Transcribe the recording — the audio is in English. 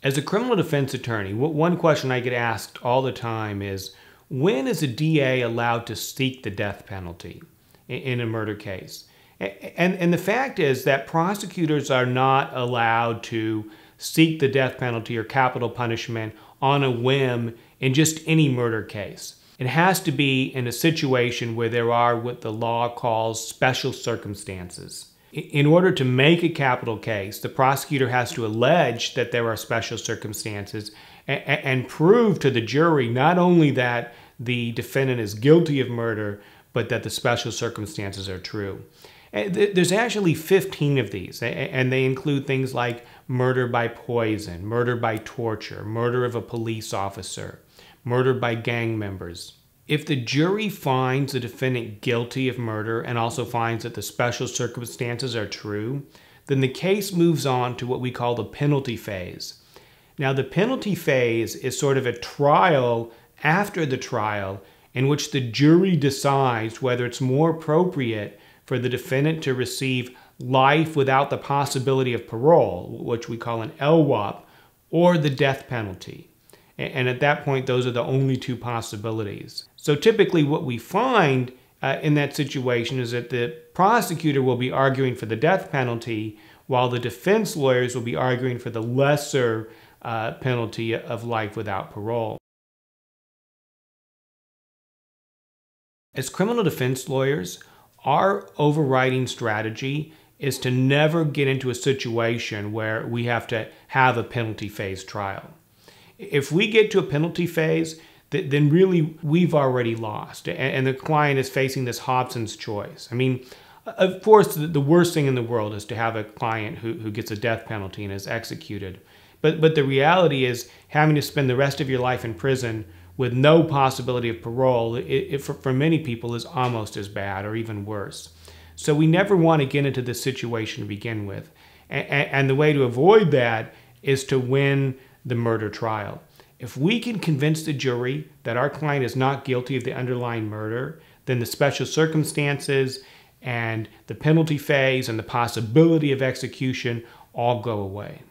As a criminal defense attorney, one question I get asked all the time is, when is a DA allowed to seek the death penalty in a murder case? And the fact is that prosecutors are not allowed to seek the death penalty or capital punishment on a whim in just any murder case. It has to be in a situation where there are what the law calls special circumstances. In order to make a capital case, the prosecutor has to allege that there are special circumstances and prove to the jury not only that the defendant is guilty of murder, but that the special circumstances are true. There's actually 15 of these, and they include things like murder by poison, murder by torture, murder of a police officer, murder by gang members. If the jury finds the defendant guilty of murder and also finds that the special circumstances are true, then the case moves on to what we call the penalty phase. Now, the penalty phase is sort of a trial after the trial in which the jury decides whether it's more appropriate for the defendant to receive life without the possibility of parole, which we call an LWOP, or the death penalty. And at that point, those are the only two possibilities. So typically what we find in that situation is that the prosecutor will be arguing for the death penalty while the defense lawyers will be arguing for the lesser penalty of life without parole. As criminal defense lawyers, our overriding strategy is to never get into a situation where we have to have a penalty phase trial. If we get to a penalty phase, then really we've already lost, and the client is facing this Hobson's choice. I mean, of course, the worst thing in the world is to have a client who gets a death penalty and is executed. But the reality is having to spend the rest of your life in prison with no possibility of parole, for many people, is almost as bad or even worse. So we never want to get into this situation to begin with. And the way to avoid that is to win the murder trial. If we can convince the jury that our client is not guilty of the underlying murder, then the special circumstances and the penalty phase and the possibility of execution all go away.